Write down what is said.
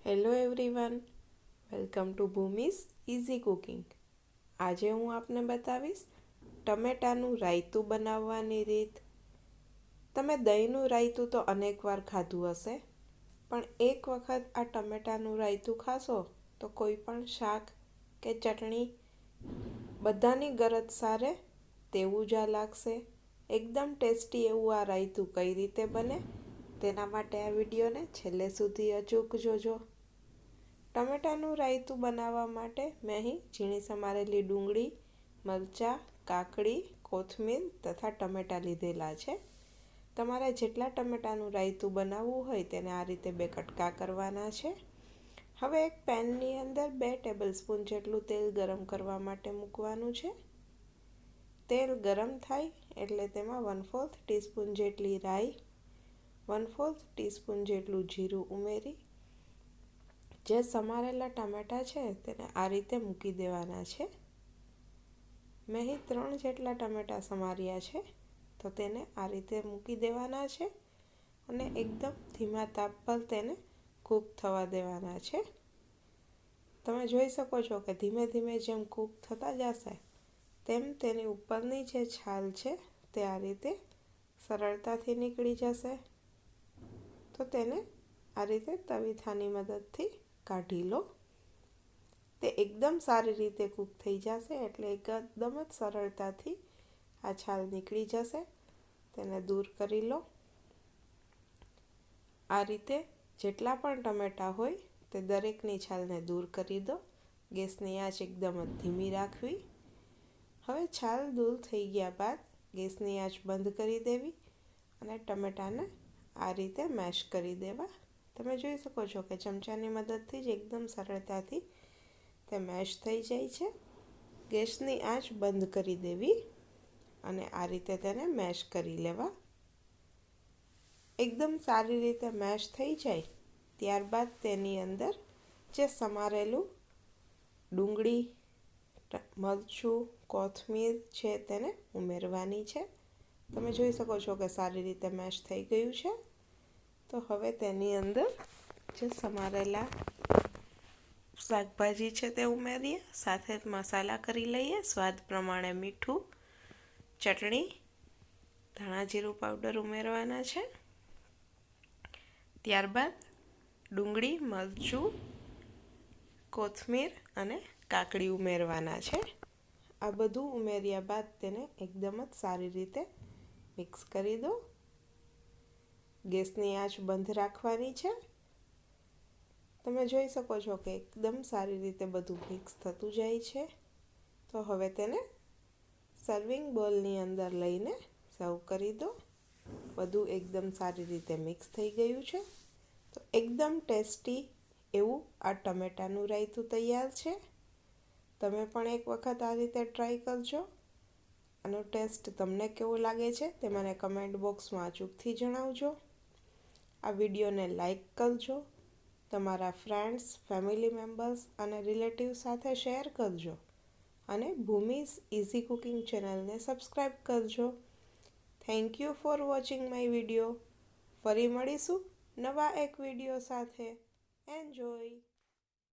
Hello everyone, welcome to Bhumi's easy cooking. આજે હું આપને બતાવીશ ટમેટાનું રાયતું બનાવવાની રીત। તમે દહીંનું રાયતું તો અનેકવાર ખાધું હશે, પણ એક વખત આ ટમેટાનું રાયતું ખાશો તો કોઈ પણ શાક કે ચટણી બધાની ગરજ સારે તેવું જ આ લાગશે। એકદમ ટેસ્ટી એવું આ રાયતું કઈ રીતે બને તેના માટે આ વિડીયોને છેલ્લે સુધી અચૂક જોજો। ટમેટાનું રાયતું બનાવવા માટે મેં અહીં ઝીણી સમારેલી ડુંગળી, મરચાં, કાકડી, કોથમીર તથા ટમેટાં લીધેલા છે। તમારે જેટલા ટમેટાનું રાયતું બનાવવું હોય તેને આ રીતે 2 કટકા કરવાના છે। હવે એક પેનની અંદર 2 ટેબલસ્પૂન જેટલું તેલ ગરમ કરવા માટે મૂકવાનું છે। તેલ ગરમ થાય એટલે તેમાં 1/4 ટીસ્પૂન જેટલી રાઈ, 1/4 ટીસ્પૂન જેટલું જીરું ઉમેરી જે સમારેલા ટામેટાં છે તેને આ રીતે મૂકી દેવાના છે। મેં અહીં 3 જેટલા ટામેટાં સમાર્યા છે તો તેને આ રીતે મૂકી દેવાના છે અને એકદમ ધીમા તાપ પર તેને કૂક થવા દેવાના છે। તમે જોઈ શકો છો કે ધીમે ધીમે જેમ કૂક થતા જશે તેમ તેની ઉપરની જે છાલ છે તે આ રીતે સરળતાથી નીકળી જશે। તો તેને આ રીતે તવીથાની મદદથી કાઢી લો। તે એકદમ સારી રીતે કૂક થઈ જશે એટલે એકદમ જ સરળતાથી આ છાલ નીકળી જશે। તેને દૂર કરી લો। આ રીતે જેટલા પણ ટમેટાં હોય તે દરેકની છાલને દૂર કરી દો। ગેસની આંચ એકદમ જ ધીમી રાખવી। હવે છાલ દૂર થઈ ગયા બાદ ગેસની આંચ બંધ કરી દેવી અને ટમેટાને આ રીતે મેશ કરી દેવા। તમે જોઈ શકો છો કે ચમચાની મદદથી જ એકદમ સરળતાથી તે મેશ થઈ જાય છે। ગેસની આંચ બંધ કરી દેવી અને આ રીતે તેને મેશ કરી લેવા। એકદમ સારી રીતે મેશ થઈ જાય ત્યારબાદ તેની અંદર જે સમારેલું ડુંગળી, મરચું, કોથમીર છે તેને ઉમેરવાની છે। તમે જોઈ શકો છો કે સારી રીતે મેશ થઈ ગયું છે। તો હવે તેની અંદર જે સમારેલા શાકભાજી છે તે ઉમેરીએ, સાથે મસાલા કરી લઈએ। સ્વાદ પ્રમાણે મીઠું, ચટણી, ધાણા જીરું પાવડર ઉમેરવાના છે। ત્યારબાદ ડુંગળી, મરચું, કોથમીર અને કાકડી ઉમેરવાના છે। આ બધું ઉમેર્યા બાદ તેને એકદમ જ સારી રીતે મિક્સ કરી દો। ગેસની આંચ બંધ રાખવાની છે। તમે જોઈ શકો છો કે એકદમ સારી રીતે બધું મિક્સ થતું જાય છે। તો હવે તેને સર્વિંગ બોલની અંદર લઈને સર્વ કરી દો। બધું એકદમ સારી રીતે મિક્સ થઈ ગયું છે। તો એકદમ ટેસ્ટી એવું આ ટમેટાનું રાયતું તૈયાર છે। તમે પણ એક વખત આ રીતે ટ્રાય કરજો। આનો ટેસ્ટ તમને કેવો લાગે છે તે મને કમેન્ટ બોક્સમાં અચૂકથી જણાવજો। આ વિડીયોને લાઈક કરજો, તમારા ફ્રેન્ડ્સ, ફેમિલી મેમ્બર્સ અને રિલેટિવ સાથે શેર કરજો અને ભૂમિસ ઇઝી કુકિંગ ચેનલને સબસ્ક્રાઈબ કરજો। Thank you for watching my video. ફરી મળીશું નવા એક વિડીયો સાથે। એન્જોય।